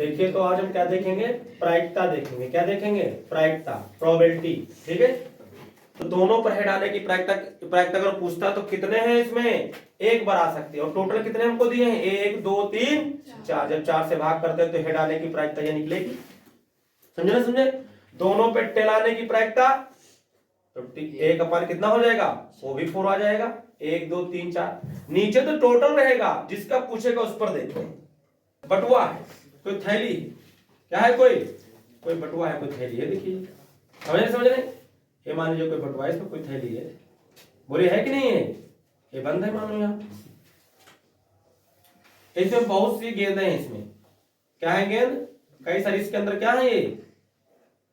देखिए तो आज हम क्या देखेंगे, प्रायिकता देखेंगे। क्या देखेंगे? प्रायिकता, प्रोबेबिलिटी। ठीक है, तो दोनों पर हेड आने की प्रायिकता। प्रायिकता अगर पूछता तो कितने हैं इसमें, एक बार आ सकती है। और टोटल कितने हमको दिए हैं, 1 2 3 4। जब 4 से भाग करते हैं तो हेड आने की प्रायिकता ये निकलेगी। समझे ना? समझे? दोनों पे टेल आने की प्रायिकता तो एक अपन कितना हो जाएगा, वो भी 4 आ जाएगा। 1 2 3 4। नीचे तो टोटल रहेगा, जिसका पूछेगा उस पर देखते हैं। बटुआ है, कोई थैली है, क्या है, कोई बटुआ है, कोई थैली है। देखिए समझ रहे? ये मान लीजिए कोई बटुआ है, इसमें कोई थैली है, बोले है कि नहीं है, ये बंद है मानो। यहाँ इसमें बहुत सी गेंद है। इसमें क्या है, गेंद कई सारी। इसके अंदर क्या है, ये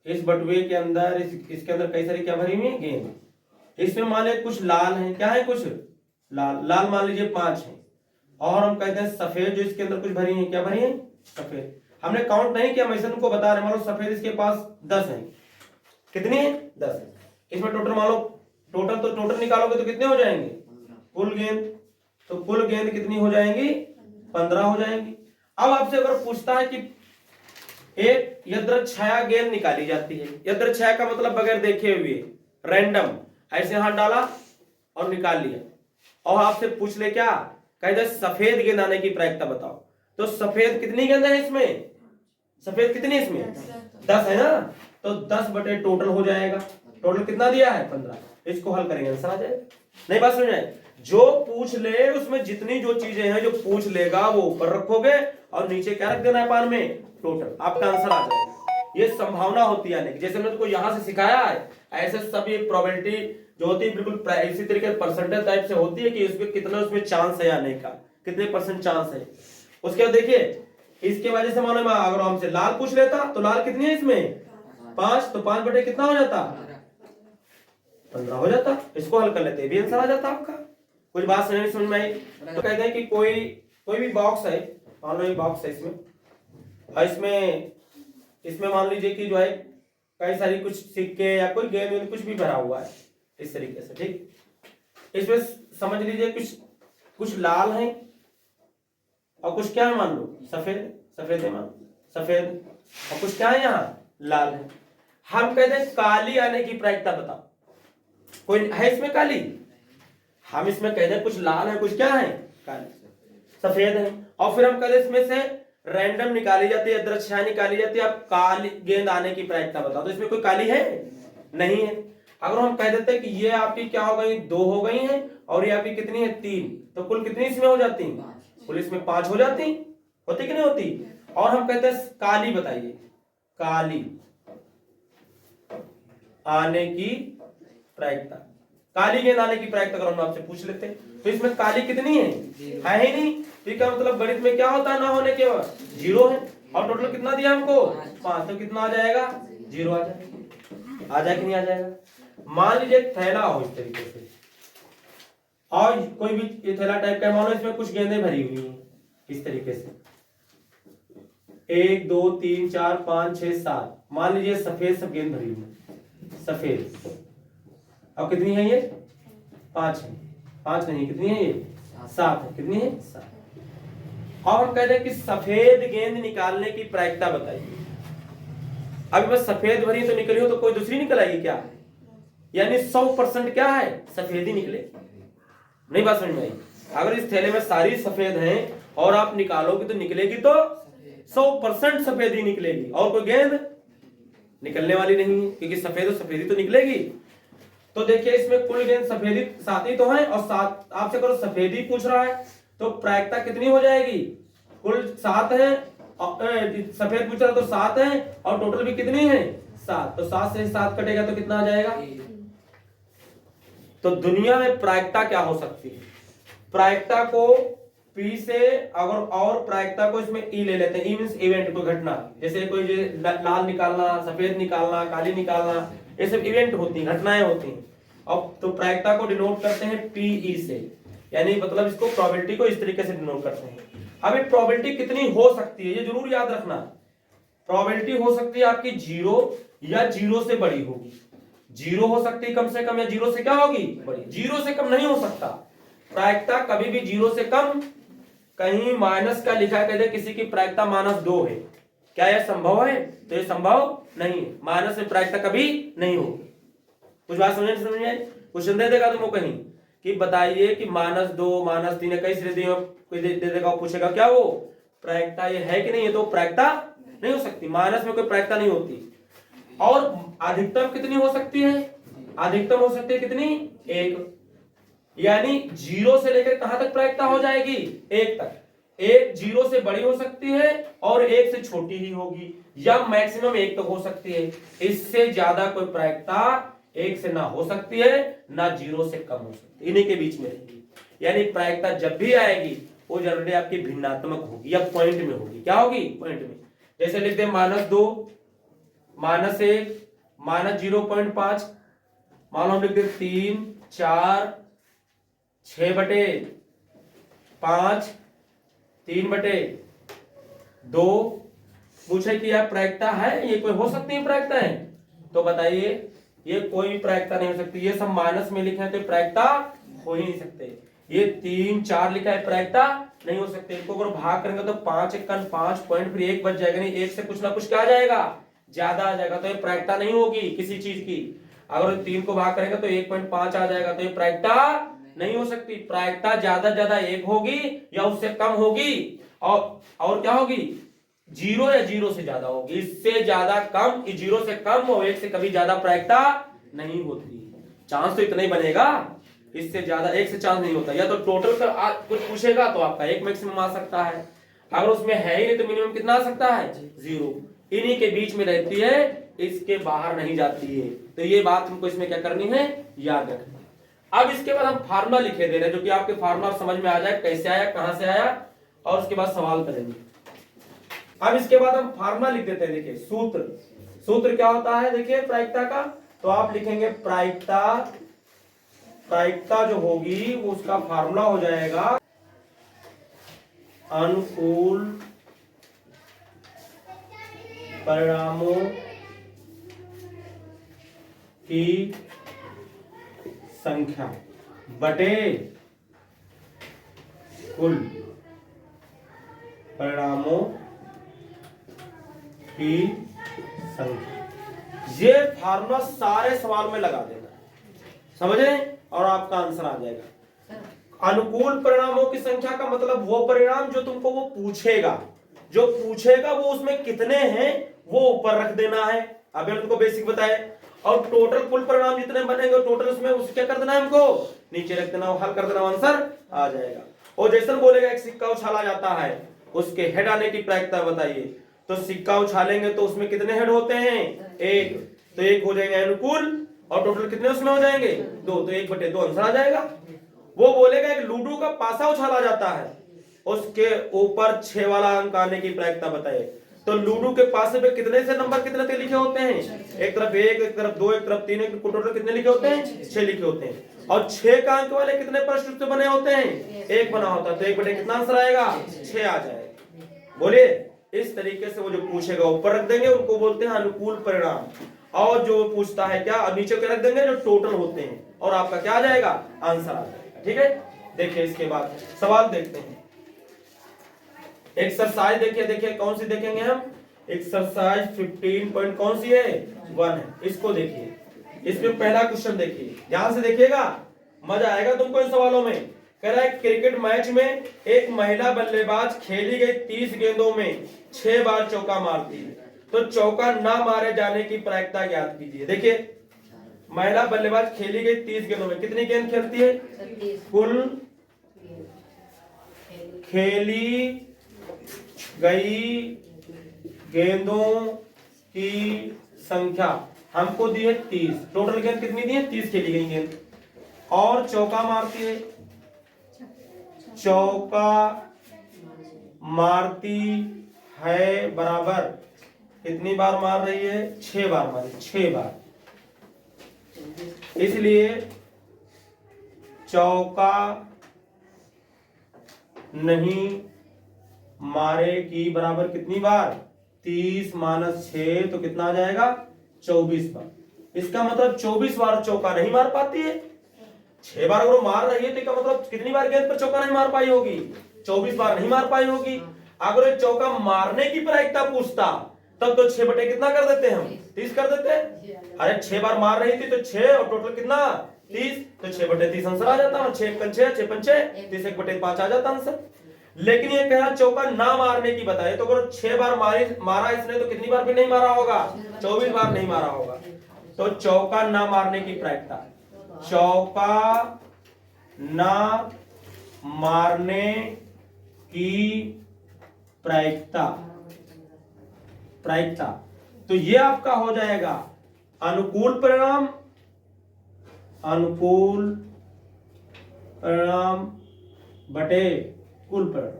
इस बटुए के अंदर इसके अंदर कई सारी क्या भरी हुई है, गेंद। इसमें मान लीजिए कुछ लाल है, क्या है, कुछ लाल लाल मान लीजिए 5 है। और हम कहते हैं सफेद, जो इसके अंदर कुछ भरी है, क्या भरी है, सफेद। हमने काउंट नहीं किया, मैं तुमको बता रहे। मान लो सफेद इसके पास 10 है। कितनी है, 10 है। इसमें टोटल मान लो, टोटल निकालोगे तो कितने हो जाएंगे, कुल गेंद। तो कुल गेंद कितनी हो जाएंगी, 15 हो जाएंगी। अब आपसे अगर पूछता है कि एक यदृच्छया गेंद निकाली जाती है। यदृच्छया का मतलब बगैर देखे हुए, रैंडम, ऐसे हाथ डाला और निकाल लिया। और आपसे पूछ ले क्या, कहते सफेद गेंद आने की प्रायिकता बताओ। तो सफेद कितनी गेंद है इसमें, सफेद कितनी इसमें 10 है ना। तो 10 बटे टोटल हो जाएगा। टोटल कितना दिया है, 15। इसको हल करेंगे, आंसर आ जाएगा। नहीं बात समझ आए? जो पूछ ले उसमें जितनी जो चीजें हैं, जो पूछ लेगा वो ऊपर रखोगे और नीचे क्या रख देना है, पान में टोटल, आपका आंसर आ जाएगा। ये संभावना होती है, जैसे मैंने तुमको यहां से सिखाया है, ऐसे सब ये प्रोबेबिलिटी जो होती है बिल्कुल इसी तरीके परसेंटेज टाइप से होती है कि इसमें कितना उसमें चांस है आने का, कितने % चांस है। उसके बाद देखिए, इसके वजह से मानो अगर हमसे लाल पूछ लेता तो लाल कितनी है इसमें, 5। तो 5 बटे कितना हो जाता, 15 हो जाता। इसको हल कर लेते भी आंसर आ जाता आपका। कुछ बात समझ में आई? तो कहते हैं कि कोई भी बॉक्स है, मान लो एक बॉक्स है इसमें, और इसमें मान लीजिए कि जो है कई सारी कुछ सिक्के या कोई गेंद कुछ भी भरा हुआ है इस तरीके से। ठीक, इसमें समझ लीजिए कुछ लाल है और कुछ क्या है, मान लो सफेद है, मान सफेद, और कुछ क्या है यहाँ, लाल है। हम कहते हैं काली आने की प्रायिकता बताओ। कोई है इसमें काली, हम इसमें कहते हैं कुछ लाल है, कुछ क्या है, काली, सफेद है। और फिर हम कहते हैं इसमें से रैंडम निकाली जाती है, यदृच्छया निकाली जाती है। अब काली गेंद आने की प्रायिकता बताओ। तो इसमें कोई काली है, नहीं है। अगर हम कह देते हैं कि ये आपकी क्या हो गई, 2 हो गई हैं, और ये आपकी कितनी है, 3, तो कुल कितनी इसमें हो जाती, कुल इसमें 5 हो जाती, होती कि नहीं होती। और हम कहते हैं काली बताइए, काली आने की प्रायिकता, काली गेंद आने की प्रायिकता अगर हम आपसे पूछ लेते हैं तो इसमें काली कितनी है ही नहीं। ठीक है, मतलब गणित में क्या होता है, ना होने के बाद 0 है। और टोटल कितना दिया हमको, 5। तो कितना आ जाएगा, 0 आ जाएगा। आ जाएगा कि नहीं आ जाएगा? मान लीजिए थैला हो इस तरीके से, और कोई भी थैला टाइप का, मान लो इसमें कुछ गेंदें भरी हुई हैं इस तरीके से, 1 2 3 4 5 6 7। मान लीजिए सफेद सब गेंद भरी हुई, सफेद। अब कितनी है ये, 5 है, 5 नहीं, कितनी है ये, 7 है। कितनी है, 7। और हम कहते हैं कि सफेद गेंद निकालने की प्रायिकता बताइए। अभी बस सफेद भरी तो निकली हो, तो कोई दूसरी निकल आएगी क्या, यानी 100% क्या है, सफेद ही निकले। नहीं बात समझ में आई? अगर इस थैले में सारी सफेद हैं और आप निकालोगे तो निकलेगी तो 100% सफेद ही निकलेगी, और कोई गेंद निकलने वाली नहीं है, क्योंकि सफेद तो निकलेगी। तो देखिए इसमें कुल गेंद सफेदी 7 ही तो है, और 7 आपसे करो सफेदी पूछ रहा है, तो प्रायिकता कितनी हो जाएगी, कुल 7 है, सफेद पूछ रहा तो 7 है, और टोटल भी कितनी है, 7। तो 7 से 7 कटेगा तो कितना आ जाएगा। तो दुनिया में प्रायिकता क्या हो सकती है, प्रायिकता को P से अगर, और प्रायिकता को इसमें E ले लेते हैं। E मींस इवेंट, कोई घटना, जैसे कोई लाल निकालना, सफेद निकालना, काली निकालना, ये सब इवेंट होती हैं, घटनाएं होती हैं। अब तो प्रायिकता को डिनोट करते हैं PE से, यानी मतलब इसको प्रोबेबिलिटी को इस तरीके से डिनोट करते हैं। अब ये प्रोबेबिलिटी कितनी हो सकती है, ये जरूर याद रखना। प्रोबेबिलिटी हो सकती है आपकी 0 या 0 से बड़ी होगी। 0 हो सकती है कम से कम, या 0 से क्या होगी, बड़ी। 0 से कम नहीं हो सकता। प्रायिकता कभी भी 0 से कम, कहीं माइनस का लिखा है, कहते किसी की प्रायिकता -2 है, क्या यह संभव है? तो ये संभव नहीं है, माइनस में प्रायिकता कभी नहीं होगी। कुछ बात समझ में आई? क्वेश्चन दे देगा तुमको कहीं कि बताइए कि -2 -3 कई से दे देगा, पूछेगा क्या वो प्रायिकता ये है कि नहीं है, तो प्रायिकता नहीं हो सकती, माइनस में कोई प्रायिकता नहीं होती। और अधिकतम कितनी हो सकती है? अधिकतम हो सकती है कितनी? 1। यानी 0 से लेकर कहां तक प्रायिकता हो जाएगी? 1 तक। 1 0 से बड़ी हो सकती है और 1 से छोटी ही होगी, या मैक्सिमम 1 तक हो सकती है। इससे ज्यादा कोई प्रायिकता 1 से ना हो सकती है, ना 0 से कम हो सकती है, इन्हीं के बीच में रहेगी। यानी प्रायिकता जब भी आएगी वो जनरली आपकी भिन्नात्मक होगी या पॉइंट में होगी। क्या होगी? पॉइंट में। जैसे लिखते हैं -2 -1 -0.5, मान लो हम लिखते 3 4 6/5 3/2। पूछे कि यह प्रायिकता है, ये कोई हो सकती है प्रायिकता है? तो बताइए ये कोई प्रायिकता नहीं हो सकती। ये सब माइनस में लिखे हैं तो प्रायिकता हो ही नहीं सकते। ये 3 4 लिखा है, प्रायिकता नहीं हो सकते। इनको अगर भाग करेंगे तो 5 × 5 पॉइंट, फिर 1 बच जाएगा, नहीं 1 से कुछ ना कुछ क्या आ जाएगा? ज्यादा आ जाएगा, तो ये प्रायिकता नहीं होगी किसी चीज की। अगर 3 को भाग करेंगे तो 1.5 आ जाएगा, तो ये प्रायिकता नहीं हो सकती। प्रायिकता ज्यादा 1 होगी या उससे कम होगी, और क्या होगी? 0 या 0 से ज्यादा होगी। इससे ज्यादा कम, 0 से कम और 1 से कभी ज्यादा प्रायिकता नहीं होती। चांस तो इतना ही बनेगा, इससे ज्यादा 1 से चांस नहीं होता। या तो टोटल का कुछ पूछेगा तो आपका 1 मैक्सिमम आ सकता है, अगर उसमें है ही नहीं तो मिनिमम कितना आ सकता है? 0। इन्हीं के बीच में रहती है, इसके बाहर नहीं जाती है। तो ये बात तुमको इसमें क्या करनी है? याद रखनी। अब इसके बाद हम फार्मूला लिखे दे रहे हैं, जो कि आपके फार्मूला समझ में आ जाए कैसे आया, कहां से आया, और उसके बाद सवाल करेंगे। अब इसके बाद हम फार्मूला लिख देते हैं। देखिए सूत्र क्या होता है देखिए प्रायिकता का, तो आप लिखेंगे प्रायिकता जो होगी उसका फार्मूला हो जाएगा अनुकूल परिणामों की संख्या बटे कुल परिणामों की संख्या। ये फार्मूला सारे सवाल में लगा देना, समझे, और आपका आंसर आ जाएगा। अनुकूल परिणामों की संख्या का मतलब वो परिणाम जो तुमको वो पूछेगा, वो उसमें कितने हैं वो ऊपर रख देना है। अभी हम तुमको बेसिक बताए। और टोटल कुल परिणाम जितने बनेंगे टोटल उसमें उसे क्या कर देना है, हमको नीचे रख देना, हल कर देना, आंसर आ जाएगा। और जैसे बोलेगा एक सिक्का उछाला जाता है, उसके हेड आने की प्रायिकता बताइए, तो सिक्का उछालेंगे तो उसमें कितने हेड होते हैं? 1, तो 1 हो जाएंगे अनुकूल, और टोटल कितने उसमें हो जाएंगे? 2, तो 1/2 आंसर आ जाएगा। वो बोलेगा एक लूडो का पासा उछाला जाता है, उसके ऊपर 6 वाला अंक आने की प्रायिकता बताए, तो लूडो के पासे पे कितने से नंबर कितने लिखे होते हैं? एक तरफ 1, एक तरफ 2, एक तरफ 3, एक टोटल कितने लिखे होते हैं? 6 लिखे होते हैं। और 6 का अंक वाले कितने प्रश्न से बने होते हैं? 1 बना होता है, तो 1/2 कितना आंसर आएगा? 6 आ जाएगा। बोलिए, इस तरीके से वो जो पूछेगा ऊपर रख देंगे, उनको बोलते हैं अनुकूल परिणाम। और जो पूछता है क्या, और नीचे क्या रख देंगे? जो टोटल होते हैं, और आपका क्या आ जाएगा? आंसर आ जाएगा। ठीक है, देखिए इसके बाद सवाल देखते हैं। एक्सरसाइज देखिए कौन सी देखेंगे हम? एक्सरसाइज 15 पॉइंट कौन सी है? 1 है। इसको देखिए, इसमें पहला क्वेश्चन देखिए, ध्यान से देखिएगा, मजा आएगा तुमको इन सवालों में। कह रहा है क्रिकेट मैच में एक महिला बल्लेबाज खेली गई 30 गेंदों में 6 बार चौका मारती है, तो चौका ना मारे जाने की प्रायिकता ज्ञात कीजिए। देखिए महिला बल्लेबाज खेली गई 30 गेंदों में कितनी गेंद खेलती है? कुल खेली गई गेंदों की संख्या हमको दी है 30। टोटल गेंद कितनी दी है? 30 खेली गई गेंद। और चौका मारती है, चौका मारती है बराबर कितनी बार मार रही है? 6 बार मारी, 6 बार। इसलिए चौका नहीं मारेगी बराबर कितनी बार? 30 - 6 तो कितना आ जाएगा? 24 बार। इसका मतलब 24 बार चौका नहीं मार पाती है। 6 बार अगर वो मार रही है तो इसका मतलब कितनी बार गेंद पर चौका नहीं मार पाई होगी? 24 बार नहीं मार पाई होगी। अगर ये चौका मारने की प्रायिकता पूछता तब तो 6 बटे कितना कर देते हम, 30 कर देते। अरे 6 बार मार रही थी तो 6 और टोटल कितना 30, तो 6 बटे 30 आंसर आ जाता है। 6 पंचे 6 पंचे 30, 1 बटे 5 आ जाता आंसर। लेकिन ये कह रहा चौका ना मारने की बताए, तो अगर 6 बार मारा इसने तो कितनी बार भी नहीं मारा होगा, 24 बार नहीं मारा होगा। तो चौका ना मारने की प्रायिकता, चौका ना मारने की प्रायिकता, तो ये आपका हो जाएगा अनुकूल परिणाम, अनुकूल परिणाम बटे कुल परिणाम।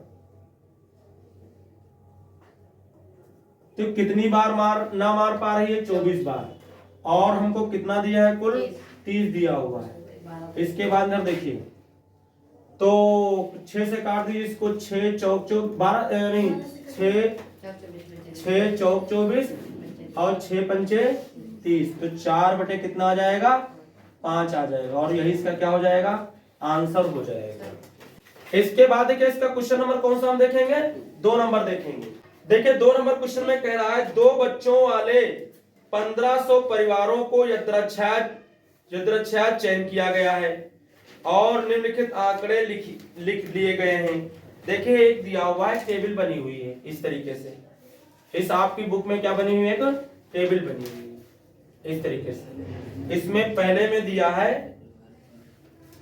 तो कितनी बार ना मार पा रही है, 24 बार, और हमको कितना दिया है, कुल 30 दिया हुआ है। इसके बाद में देखिए, तो 6 से काट दीजिए इसको, 6 चौक 12 नहीं 6 चौक 24 और 6 पंचे 30, तो 4 बटे कितना आ जाएगा, 5 आ जाएगा, और यही इसका क्या हो जाएगा, आंसर हो जाएगा। इसके बाद देखिए इसका क्वेश्चन नंबर कौन सा हम देखेंगे, 2 नंबर देखेंगे। देखिए 2 नंबर क्वेश्चन में कह रहा है 2 बच्चों वाले 1500 परिवारों को यदृच्छया चयन किया गया है और निम्नलिखित आंकड़े लिख लिए गए हैं। देखिए एक दिया हुआ है, टेबल बनी हुई है इस तरीके से, इस आपकी बुक में क्या बनी हुई है, एक टेबल बनी हुई है इस तरीके से। इसमें पहले में दिया है,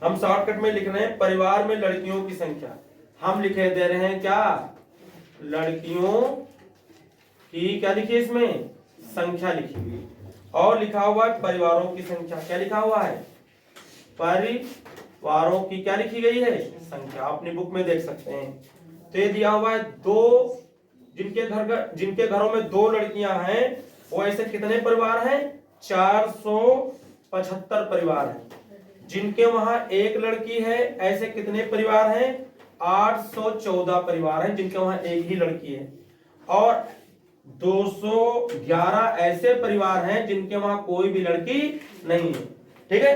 हम शॉर्टकट में लिख रहे हैं परिवार में लड़कियों की संख्या, हम लिखे दे रहे हैं क्या, लड़कियों की क्या लिखी है इसमें, संख्या लिखी हुई, और लिखा हुआ है परिवारों की संख्या, क्या लिखा हुआ है, परिवारों की क्या लिखी गई है, संख्या, अपनी बुक में देख सकते हैं। तो ये दिया हुआ है 2, जिनके घरों में 2 लड़कियां हैं वो ऐसे कितने परिवार हैं, 475 परिवार हैं। जिनके वहां 1 लड़की है ऐसे कितने परिवार हैं, 814 परिवार हैं जिनके वहां 1 ही लड़की है, और 211 ऐसे परिवार हैं जिनके वहां कोई भी लड़की नहीं है। ठीक है,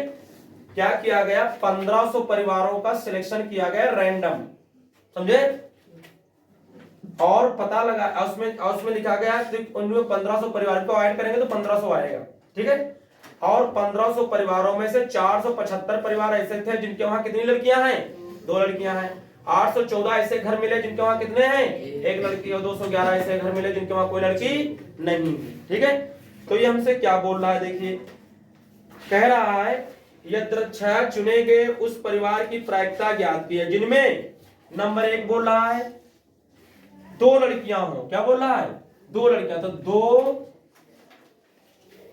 क्या किया गया, 1500 परिवारों का सिलेक्शन किया गया रैंडम, समझे, और पता लगा उसमें लिखा गया उनमें 1500 परिवार को ऐड करेंगे तो 1500 आएगा। ठीक है, और 1500 परिवारों में से 475 परिवार ऐसे थे जिनके वहां कितनी लड़कियां हैं, 2 लड़कियां हैं। 814 ऐसे घर मिले जिनके वहां कितने हैं, 1 लड़की, और 211 ऐसे घर मिले जिनके वहां कोई लड़की नहीं। ठीक है, तो ये हमसे क्या बोल रहा है, देखिए कह रहा है यदृच्छया चुने गए उस परिवार की प्रायिकता ज्ञात की है जिनमें नंबर 1 बोल रहा है 2 लड़कियां हो, क्या बोल रहा है, 2 लड़कियां, तो 2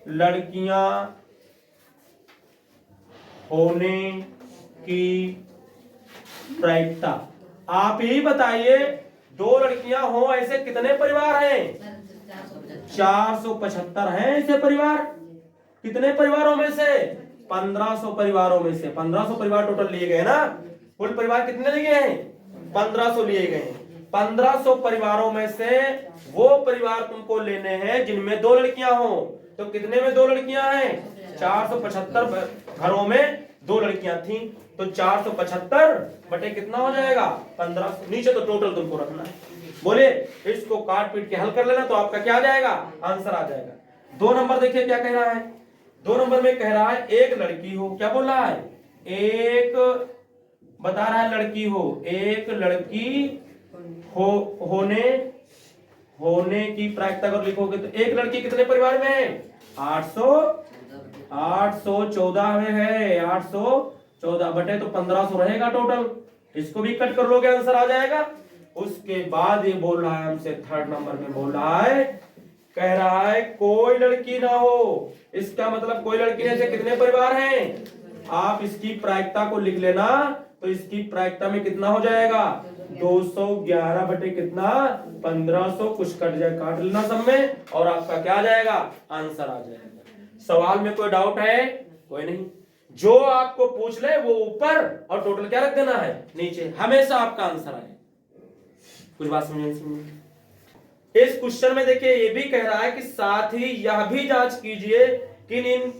लड़कियां होने की प्रायिकता, आप ही बताइए 2 लड़कियां हो ऐसे कितने परिवार हैं, 475 हैं ऐसे परिवार, कितने परिवारों में से, 1500 परिवारों में से। 1500 परिवार टोटल लिए गए ना, कुल परिवार कितने लिए गए हैं, 1500 लिए गए हैं। 1500 परिवारों में से वो परिवार तुमको लेने हैं जिनमें 2 लड़कियां हो, तो कितने में 2 लड़कियां हैं, 475 घरों में 2 लड़कियां थी, तो 475 बटे कितना हो जाएगा, 1500, नीचे तो टोटल तुमको रखना है, बोले इसको काट पीट के हल कर लेना तो आपका क्या आ जाएगा, आंसर आ जाएगा। 2 नंबर देखिए क्या कह रहा है, 2 नंबर में कह रहा है 1 लड़की हो, क्या बोल रहा है, 1 बता रहा है लड़की हो, 1 लड़की होने की प्रायिकता अगर लिखोगे तो 1 लड़की कितने परिवार में है, 814 में है, 814 बटे तो 1500 रहेगा टोटल, इसको भी कट कर लोगे आंसर आ जाएगा। उसके बाद ये बोल रहा है हमसे 3rd नंबर में बोल रहा है, कह रहा है कोई लड़की ना हो, इसका मतलब कोई लड़की नहीं से कितने परिवार हैं, आप इसकी प्रायिकता को लिख लेना, तो इसकी प्रायिकता में कितना हो जाएगा, 211 बटे कितना 1500, कुछ कट जाए काट लेना सब में, और आपका क्या आ जाएगा, आंसर आ जाएगा। सवाल में कोई डाउट है, कोई नहीं, जो आपको पूछ ले वो ऊपर और टोटल क्या रख देना है नीचे, हमेशा आपका आंसर आए। कुछ बात समझे। इस क्वेश्चन में देखिए ये भी कह रहा है कि साथ ही यह भी जांच कीजिए कि इन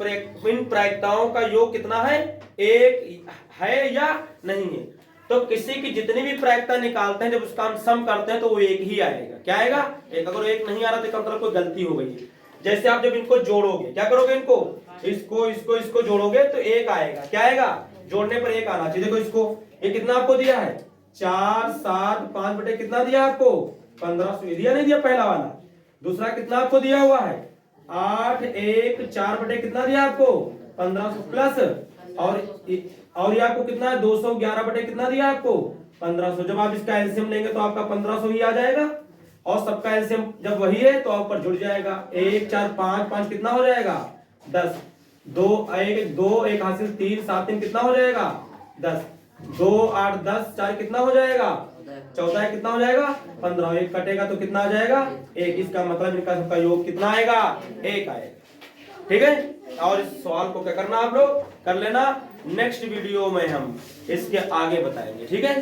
प्रायिकताओं का योग कितना है, 1 है या नहीं है। तो किसी की जितनी भी प्रायिकता निकालते हैं, जब उसका हम सम करते हैं तो वो एक ही आएगा। क्या आएगा? एक। अगर एक नहीं आ रहा तो इसका मतलब कोई गलती हो गई है। जैसे आप जब इनको जोड़ोगे, क्या करोगे? इनको इसको जोड़ोगे तो एक आएगा। क्या आएगा? जोड़ने पर एक आना चाहिए। देखो इसको, ये कितना आपको दिया है? 4 7 5 बटे कितना दिया आपको? 1500 दिया, नहीं दिया पहला वाला। दूसरा कितना आपको दिया हुआ है? 8 1 4 बटे कितना दिया आपको? 1500 प्लस और ये आपको कितना है? 211 बटे कितना दिया आपको? 1500। जब आप इसका एलसीएम लेंगे तो आपका 1500 ही आ जाएगा, और सबका एलसीएम जब वही है तो ऊपर जुड़ जाएगा। 1 4 5 5 कितना हो जाएगा? 10। 2 1 2 1 हासिल 3 7 3 कितना हो जाएगा? 10। 2 8 10 4 कितना हो जाएगा? 14 कितना हो जाएगा? 15। एक कटेगा तो कितना आ जाएगा? 1। इसका मतलब इनका सबका योग कितना आएगा? 1 आएगा। ठीक है। और इस सवाल को क्या करना आप लोग कर लेना, नेक्स्ट वीडियो में हम इसके आगे बताएंगे। ठीक है।